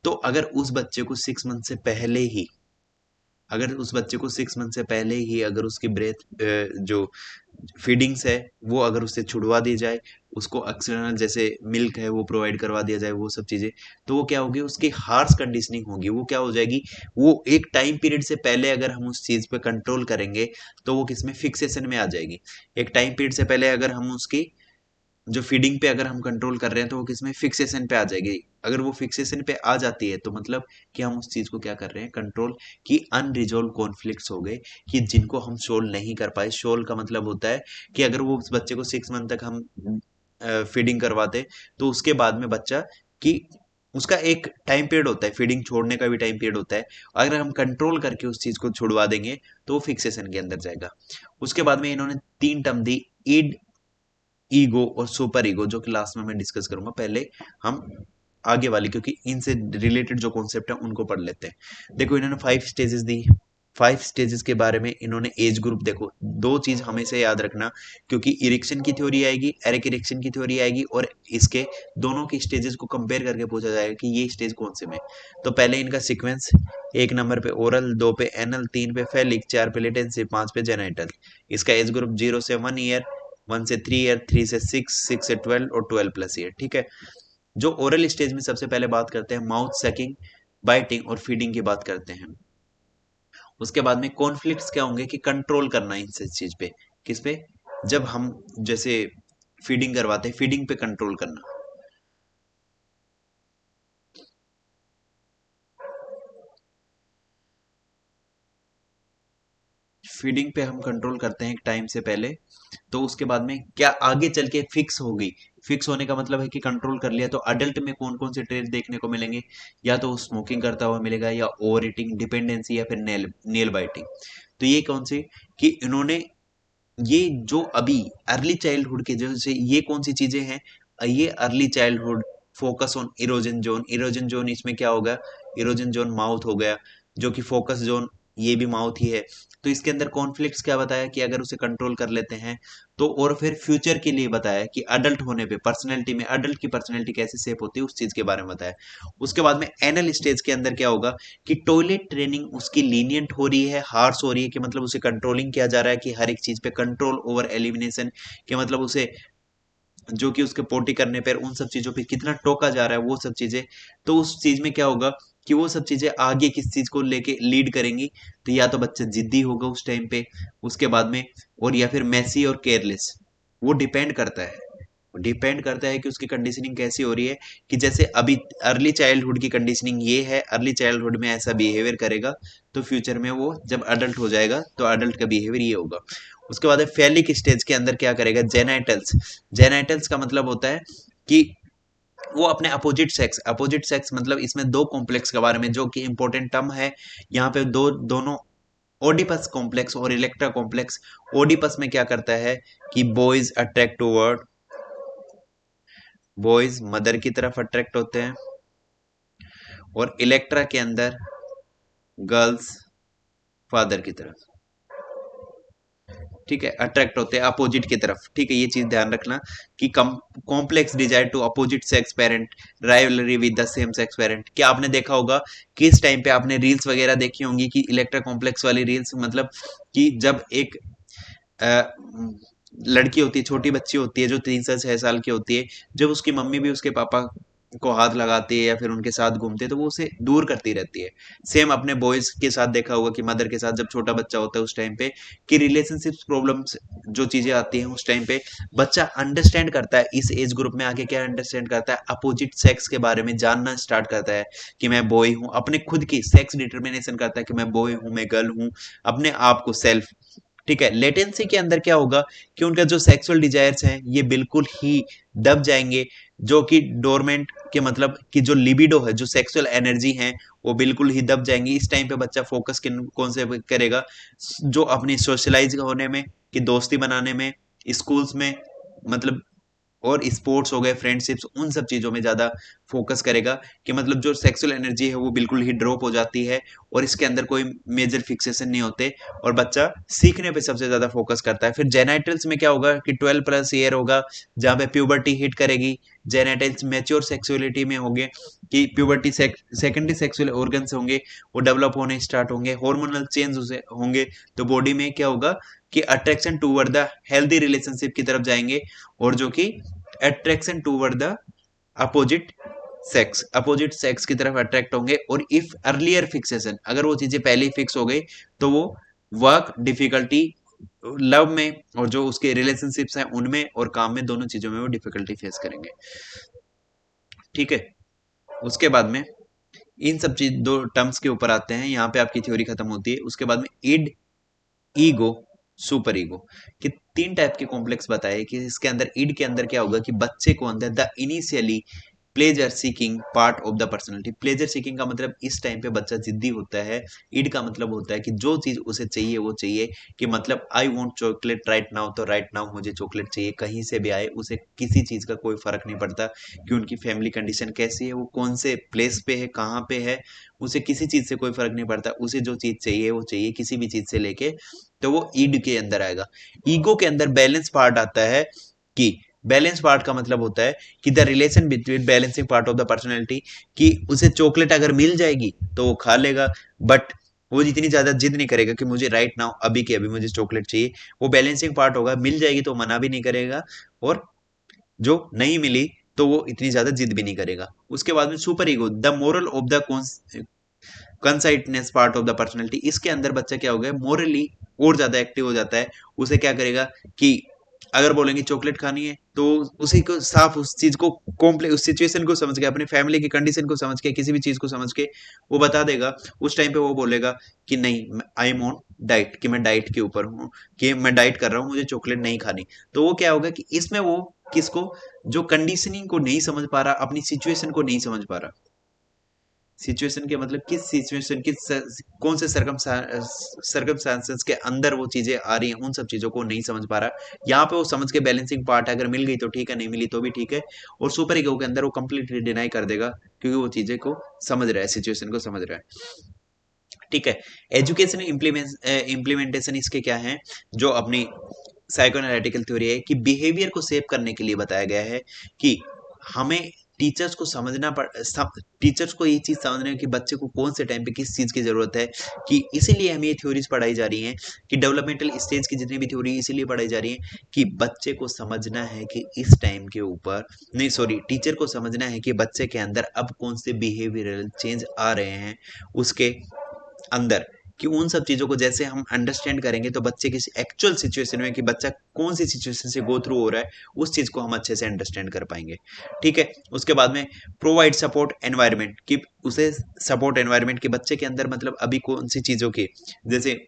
तो अगर उस बच्चे को 6 मंथ से पहले ही, अगर उस बच्चे को 6 मंथ से पहले ही अगर उसकी ब्रेथ जो फीडिंग्स है वो अगर उससे छुड़वा दी जाए, उसको एक्सटर्नल जैसे मिल्क है वो प्रोवाइड करवा दिया जाए, वो सब चीजें, तो वो क्या होगी, उसकी हार्श कंडीशनिंग होगी, वो क्या हो जाएगी, वो एक टाइम पीरियड से पहले अगर हम उस चीज पे कंट्रोल करेंगे तो वो किसमें, फिक्सेशन में आ जाएगी। एक टाइम पीरियड से पहले अगर हम उसकी जो फीडिंग पे अगर हम कंट्रोल कर रहे हैं तो वो किसमें, फिक्सेशन पे आ जाएगी। अगर वो फिक्सेशन पे आ जाती है तो मतलब कि हम उस चीज को क्या कर रहे हैं, कंट्रोल, की अनरिजोल्व कॉन्फ्लिक्ट्स हो गए कि जिनको हम सोल्व नहीं कर पाए। सोल्व का मतलब होता है कि अगर वो उस बच्चे को 6 मंथ तक हम फीडिंग करवाते तो उसके बाद में बच्चा की उसका एक टाइम पीरियड होता है, फीडिंग छोड़ने का भी टाइम पीरियड होता है, अगर हम कंट्रोल करके उस चीज को छुड़वा देंगे तो वो फिक्सेशन के अंदर जाएगा। उसके बाद में इन्होंने 3 टर्म दी, ईड, ईगो और सुपर ईगो, जो कि लास्ट में मैं डिस्कस करूंगा। पहले हम आगे वाली, क्योंकि इनसे रिलेटेड जो कॉन्सेप्ट है उनको पढ़ लेते हैं। देखो इन्होंने 5 स्टेजेस दी, 5 स्टेजेस के बारे में इन्होंने एज ग्रुप, देखो 2 चीज हमेशा याद रखना, क्योंकि इरेक्शन की थ्योरी आएगी, एरिक इरेक्शन की थ्योरी आएगी, और इसके दोनों की स्टेजेस को कंपेयर करके पूछा जाएगा कि ये स्टेज कौन से में। तो पहले इनका सीक्वेंस, 1 नंबर पे ओरल, 2 पे एनल, 3 पे फेलिक, 4 पे लेटेंसी, 5 पे जेनाइटल। इसका एज ग्रुप 0 से 1 ईयर, 1 से 3 ईयर, 3 से 6, 6 से 12 और 12+ ईयर। ठीक है। जो ओरल स्टेज में सबसे पहले बात करते हैं माउथ सकिंग, बाइटिंग और फीडिंग की बात करते हैं। उसके बाद में कॉन्फ्लिक्ट्स क्या होंगे कि कंट्रोल करना इन सब चीज पे, किस पे, जब हम जैसे फीडिंग करवाते हैं, फीडिंग पे कंट्रोल करना। फीडिंग पे हम कंट्रोल करते हैं एक टाइम से पहले, तो उसके बाद में क्या आगे चल के फिक्स होगी। फिक्स होने का मतलब है कि कंट्रोल कर लिया तो अडल्ट में कौन कौन से ट्रेड देखने को मिलेंगे, या तो स्मोकिंग करता हुआ मिलेगा, या ओवर ईटिंग, डिपेंडेंसी, या फिर नेल नेल बाइटिंग। तो ये कौन से कि इन्होंने ये जो अभी अर्ली चाइल्डहुड के जैसे ये कौन सी चीजें हैं, ये early childhood, focus on erosion zone. Erosion zone इसमें क्या होगा, इरोजन जोन माउथ हो गया, जो कि फोकस जोन ये भी माउथ ही है। तो इसके अंदर कॉन्फ्लिक्ट्स क्या बताया कि अगर उसे कंट्रोल कर लेते हैं तो, और फिर फ्यूचर के लिए बताया कि अडल्ट होने पे पर्सनैलिटी में, अडल्ट की पर्सनैलिटी कैसे शेप होती है उस चीज के बारे में बताया। उसके बाद में एनल स्टेज के अंदर क्या होगा कि टॉयलेट ट्रेनिंग उसकी लीनियंट हो रही है, हार्श हो रही है, कि मतलब उसे कंट्रोलिंग किया जा रहा है, कि हर एक चीज पे कंट्रोल ओवर एलिमिनेशन, कि मतलब उसे जो कि उसके पोटी करने पर उन सब चीजों पे कितना टोका जा रहा है वो सब चीजें। तो उस चीज में क्या होगा कि वो सब चीजें आगे किस चीज को लेके लीड करेंगी, तो या तो बच्चा जिद्दी होगा उस टाइम पे, उसके बाद में, और या फिर मैसी और केयरलेस। वो डिपेंड करता है कि उसकी कंडीशनिंग कैसी हो रही है, कि जैसे अभी अर्ली चाइल्डहुड की कंडीशनिंग ये है, अर्ली चाइल्डहुड में ऐसा बिहेवियर करेगा, तो फ्यूचर में वो जब अडल्ट हो जाएगा तो अडल्ट का बिहेवियर ये होगा। उसके बाद है फेलिक स्टेज के अंदर क्या करेगा, जेनाइटल्स। जेनाइटल्स का मतलब होता है कि वो अपने अपोजिट सेक्स मतलब इसमें दो कॉम्प्लेक्स के बारे में जो कि इंपॉर्टेंट टर्म है यहाँ पे, दोनों ओडिपस कॉम्प्लेक्स और इलेक्ट्रा कॉम्प्लेक्स। ओडिपस में क्या करता है कि boys attract toward, boys mother की तरफ अट्रैक्ट होते हैं, और इलेक्ट्रा के अंदर गर्ल्स फादर की तरफ। ठीक है, अट्रैक्ट होते हैं अपोजिट की तरफ। ठीक है, ये चीज ध्यान रखना कि complex desire to opposite sex parent, rivalry with the same sex parent. क्या आपने देखा होगा कि इस टाइम पे आपने रील्स वगैरह देखी होंगी कि इलेक्ट्रा कॉम्प्लेक्स वाली रील्स, मतलब कि जब एक अ, लड़की होती है, छोटी बच्ची होती है जो 3 से 6 साल की होती है, जब उसकी मम्मी भी उसके पापा को हाथ लगाती है या फिर उनके साथ घूमते हैं तो वो उसे दूर करती रहती है। सेम अपने बॉयज के साथ देखा होगा कि मदर के साथ जब छोटा बच्चा होता है उस टाइम पे, कि रिलेशनशिप प्रॉब्लम्स जो चीजें आती हैं उस टाइम पे बच्चा अंडरस्टैंड करता है, इस एज ग्रुप में आके क्या अंडरस्टैंड करता है, अपोजिट सेक्स के बारे में जानना स्टार्ट करता है, कि मैं बॉय हूँ, अपने खुद की सेक्स डिटर्मिनेशन करता है कि मैं बॉय हूँ, मैं गर्ल हूँ, अपने आप को सेल्फ। ठीक है, लेटेंसी के अंदर क्या होगा कि उनका जो सेक्सुअल डिजायर्स हैं ये बिल्कुल ही दब जाएंगे, जो कि डोरमेंट के मतलब कि जो लिबिडो है, जो सेक्सुअल एनर्जी है वो बिल्कुल ही दब जाएंगी। इस टाइम पे बच्चा फोकस किन कौन से करेगा, जो अपनी सोशलाइज होने में, कि दोस्ती बनाने में, स्कूल्स में, मतलब, और स्पोर्ट्स हो गए, फ्रेंडशिप्स, उन सब चीजों में ज्यादा फोकस करेगा, कि मतलब जो सेक्सुअल एनर्जी है वो बिल्कुल ही ड्रॉप हो जाती है, और इसके अंदर कोई मेजर फिक्सेशन नहीं होते, और बच्चा सीखने पे सबसे ज्यादा फोकस करता है। फिर जेनाइटल्स में क्या होगा कि 12+ ईयर होगा जहाँ पे प्यूबर्टी हिट करेगी। जेनाइटल्स मेच्योर सेक्सुअलिटी में होंगे, कि प्यूबर्टी सेकेंडरी सेक्सुअल ऑर्गन्स होंगे वो डेवलप होने स्टार्ट होंगे, हार्मोनल चेंज होंगे, तो बॉडी में क्या होगा कि attraction toward the healthy relationship की तरफ जाएंगे, और जो कि attraction toward the opposite opposite sex की तरफ अट्रैक्ट होंगे। और इफ अर्लियर फिक्सेशन, अगर वो चीजें पहले ही फिक्स हो गई तो वो वर्क डिफिकल्टी, लव में और जो उसके रिलेशनशिप्स हैं उनमें और काम में, दोनों चीजों में वो डिफिकल्टी फेस करेंगे। ठीक है, उसके बाद में इन सब चीज दो टर्म्स के ऊपर आते हैं, यहाँ पे आपकी थ्योरी खत्म होती है। उसके बाद में इड, ईगो, सुपर ईगो, कि 3 टाइप के कॉम्प्लेक्स बताए, कि इसके अंदर ईड के अंदर क्या होगा कि बच्चे को अंदर the initially pleasure seeking part of the personality. Pleasure seeking का मतलब इस टाइम पे बच्चा जिद्दी होता है। ईड का मतलब होता है कि जो चीज उसे चाहिए वो चाहिए, कि मतलब I want chocolate right now, तो राइट नाउ मुझे चॉकलेट चाहिए, कहीं से भी आए, उसे किसी चीज का कोई फर्क नहीं पड़ता कि उनकी फैमिली कंडीशन कैसी है, वो कौन से प्लेस पे है, कहाँ पे है, उसे किसी चीज से कोई फर्क नहीं पड़ता, उसे जो चीज चाहिए वो चाहिए, किसी भी चीज से लेके, तो वो ईड के अंदर आएगा। ईगो के अंदर बैलेंस पार्ट आता है, कि बैलेंस पार्ट का मतलब होता है कि the relation between balancing part of the personality, कि उसे चॉकलेट अगर मिल जाएगी तो वो खा लेगा, बट वो जितनी ज्यादा जिद नहीं करेगा कि मुझे राइट नाउ अभी के अभी मुझे चॉकलेट चाहिए। वो बैलेंसिंग पार्ट होगा, मिल जाएगी तो मना भी नहीं करेगा, और जो नहीं मिली तो वो इतनी ज्यादा जिद भी नहीं करेगा। उसके बाद में super ego, the moral of the consciousness part of the personality. इसके अंदर बच्चा क्या हो गया, मोरली और ज्यादा एक्टिव हो जाता है। उसे क्या करेगा कि अगर बोलेंगे चॉकलेट खानी है तो उसी को साफ उस चीज को कॉम्प्लेक्स उस सिचुएशन को समझ के, अपने फैमिली की कंडीशन को समझ के, किसी भी चीज को समझ के वो बता देगा। उस टाइम पे वो बोलेगा कि नहीं, आई एम ऑन डाइट, कि मैं डाइट के ऊपर हूँ, कि मैं डाइट कर रहा हूँ, मुझे चॉकलेट नहीं खानी। तो वो क्या होगा कि इसमें वो किसको, जो कंडीशनिंग को नहीं समझ पा रहा, अपनी सिचुएशन को नहीं समझ पा रहा। सिचुएशन के मतलब किस सिचुएशन, कौन से सर्कमस्टांसेस के अंदर वो चीजें आ रही हैं, उन सब चीजों को नहीं समझ पा रहा। यहाँ पे वो समझ के बैलेंसिंग पार्ट है, अगर मिल गई तो ठीक है, नहीं मिली तो भी ठीक है। और सुपर ईगो के अंदर वो कंप्लीटली डिनाई कर देगा, क्योंकि वो चीजें को समझ रहा है, सिचुएशन को समझ रहा है। ठीक है। एजुकेशन इम्प्लीमेंटेशन इसके क्या है, जो अपनी साइकोएनालिटिकल थ्योरी है, कि बिहेवियर को सेव करने के लिए बताया गया है कि हमें टीचर्स को समझना पड़ टीचर्स को ये चीज समझना है कि बच्चे को कौन से टाइम पे किस चीज की जरूरत है। कि इसीलिए हमें ये थ्योरीज पढ़ाई जा रही हैं, कि डेवलपमेंटल स्टेज की जितनी भी थ्योरी इसीलिए पढ़ाई जा रही है कि बच्चे को समझना है कि इस टाइम के ऊपर, नहीं सॉरी, टीचर को समझना है कि बच्चे के अंदर अब कौन से बिहेवियरल चेंज आ रहे हैं उसके अंदर। कि उन सब चीजों को जैसे हम अंडरस्टैंड करेंगे तो बच्चे की एक्चुअल सिचुएशन में, कि बच्चा कौन सी सिचुएशन से गो थ्रू हो रहा है, उस चीज को हम अच्छे से अंडरस्टैंड कर पाएंगे। ठीक है। उसके बाद में प्रोवाइड सपोर्ट एनवायरनमेंट, कि उसे सपोर्ट एनवायरनमेंट के बच्चे के अंदर मतलब अभी कौन सी चीजों की, जैसे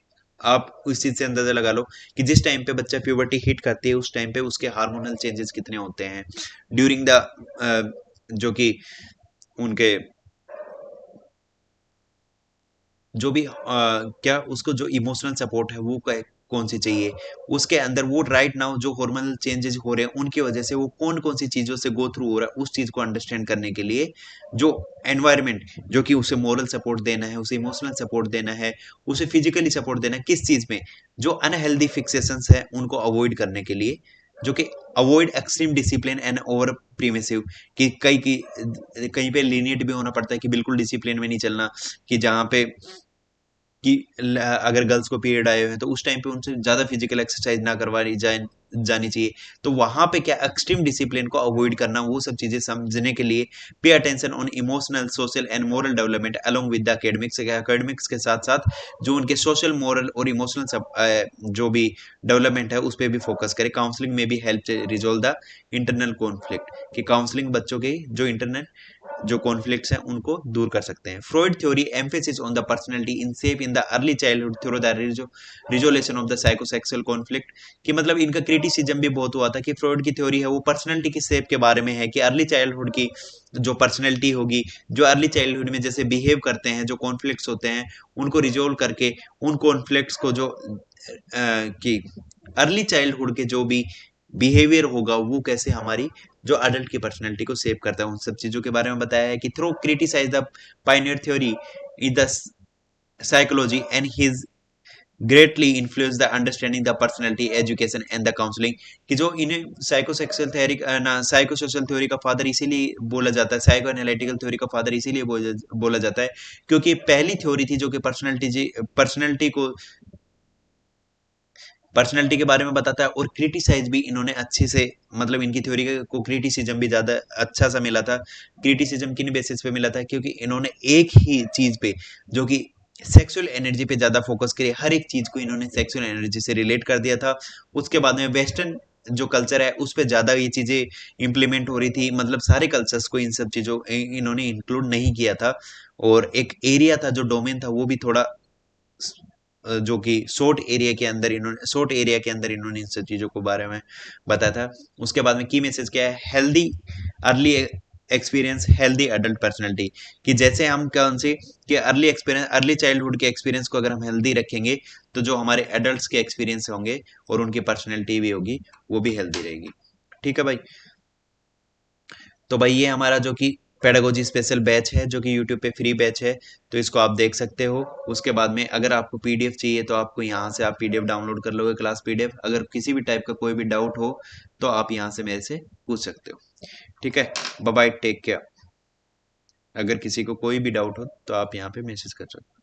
आप उस चीज से अंदाजा लगा लो कि जिस टाइम पे बच्चा प्यूबर्टी हिट करती है उस टाइम पे उसके हार्मोनल चेंजेस कितने होते हैं ड्यूरिंग द, जो कि उनके जो भी क्या उसको जो इमोशनल सपोर्ट है वो कौन सी चाहिए उसके अंदर, वो राइट नाउ जो हार्मोनल चेंजेस हो रहे हैं उनकी वजह से वो कौन कौन सी चीजों से गो थ्रू हो रहा है, उस चीज को अंडरस्टैंड करने के लिए जो एनवायरनमेंट, जो कि उसे मोरल सपोर्ट देना है, उसे इमोशनल सपोर्ट देना है, उसे फिजिकली सपोर्ट देना है, किस चीज में, जो अनहेल्दी फिक्सेशंस है उनको अवॉइड करने के लिए, जो कि avoid extreme discipline and over permissive, कि कहीं पे लीनियट भी होना पड़ता है, कि बिल्कुल डिसिप्लिन में नहीं चलना, कि जहाँ पे कि अगर गर्ल्स को पीरियड आए हुए हैं तो उस टाइम पे उनसे ज्यादा फिजिकल एक्सरसाइज ना करवानी जानी चाहिए। तो वहां पे क्या एक्सट्रीम डिसिप्लिन को अवॉइड करना, वो सब चीजें समझने के लिए pay attention on emotional social and moral development along with the academics, academics के साथ साथ जो उनके सोशल मोरल और इमोशनल जो भी डेवलपमेंट है उस पर भी फोकस करे। काउंसलिंग में भी help resolve the internal conflict, कि काउंसलिंग बच्चों के जो इंटरनल जो कॉन्फ्लिक्ट्स हैं उनको दूर कर सकते हैं। Freud theory emphasis on the personality in shape in the early childhood through the resolution of the psychosexual conflict, कि मतलब इनका क्रिटिसिज्म भी बहुत हुआ था, कि फ्रॉइड की थ्योरी है वो पर्सनैलिटी की शेप के बारे में है, कि अर्ली चाइल्डहुड की जो पर्सनैलिटी होगी, जो अर्ली चाइल्डहुड में जैसे बिहेव करते हैं, जो कॉन्फ्लिक्ट्स होते हैं उनको रिजोल्व करके उन कॉन्फ्लिक्ट्स को जो कि अर्ली चाइल्डहुड के जो भी बिहेवियर होगा वो कैसे हमारी जो अडल्ट की पर्सनैलिटी को सेव करता है, उन सब चीजों के बारे में बताया है। कि through criticise the pioneer theory in the psychology and his greatly influence the understanding the personality education and the counselling, कि जो इन्हें साइकोसेक्सुअल थ्योरी ना साइकोसोशल थ्योरी का फादर इसीलिए बोला जाता है, साइको एनालिटिकल थ्योरी का फादर इसीलिए बोला जाता है क्योंकि पहली थ्योरी थी जो कि पर्सनैलिटी के बारे में बताता है, और क्रिटिसाइज भी इन्होंने अच्छे से, मतलब इनकी थ्योरी को क्रिटिसिज्म भी ज्यादा अच्छा सा मिला था। क्रिटिसिज्म किन बेसिस पे मिला था, क्योंकि इन्होंने एक ही चीज पे, जो कि सेक्सुअल एनर्जी पे ज्यादा फोकस करे, हर एक चीज को इन्होंने सेक्सुअल एनर्जी से रिलेट कर दिया था। उसके बाद में वेस्टर्न जो कल्चर है उस पर ज्यादा ये चीजें इंप्लीमेंट हो रही थी, मतलब सारे कल्चर्स को इन सब चीजों इन्होंने इंक्लूड नहीं किया था। और एक एरिया था जो डोमेन था वो भी थोड़ा जो कि शॉर्ट एरिया के अंदर इन्होंने इन सब चीजों को बारे में बताया था। उसके बाद में की मैसेज क्या है, healthy early experience healthy adult personality, कि जैसे हम कौन सी कि अर्ली एक्सपीरियंस अर्ली चाइल्डहुड के एक्सपीरियंस को अगर हम हेल्दी रखेंगे तो जो हमारे एडल्ट्स के एक्सपीरियंस होंगे और उनकी पर्सनैलिटी भी होगी वो भी हेल्दी रहेगी। ठीक है भाई। तो भाई ये हमारा जो कि पेडागोजी स्पेशल बैच है जो कि यूट्यूब पे फ्री बैच है, तो इसको आप देख सकते हो। उसके बाद में अगर आपको पीडीएफ चाहिए तो आपको यहाँ से आप पीडीएफ डाउनलोड कर लोगे, क्लास पीडीएफ। अगर किसी भी टाइप का कोई भी डाउट हो तो आप यहाँ से मेरे से पूछ सकते हो। ठीक है। Bye bye, take care. अगर किसी को कोई भी डाउट हो तो आप यहाँ पे मैसेज कर सकते हो।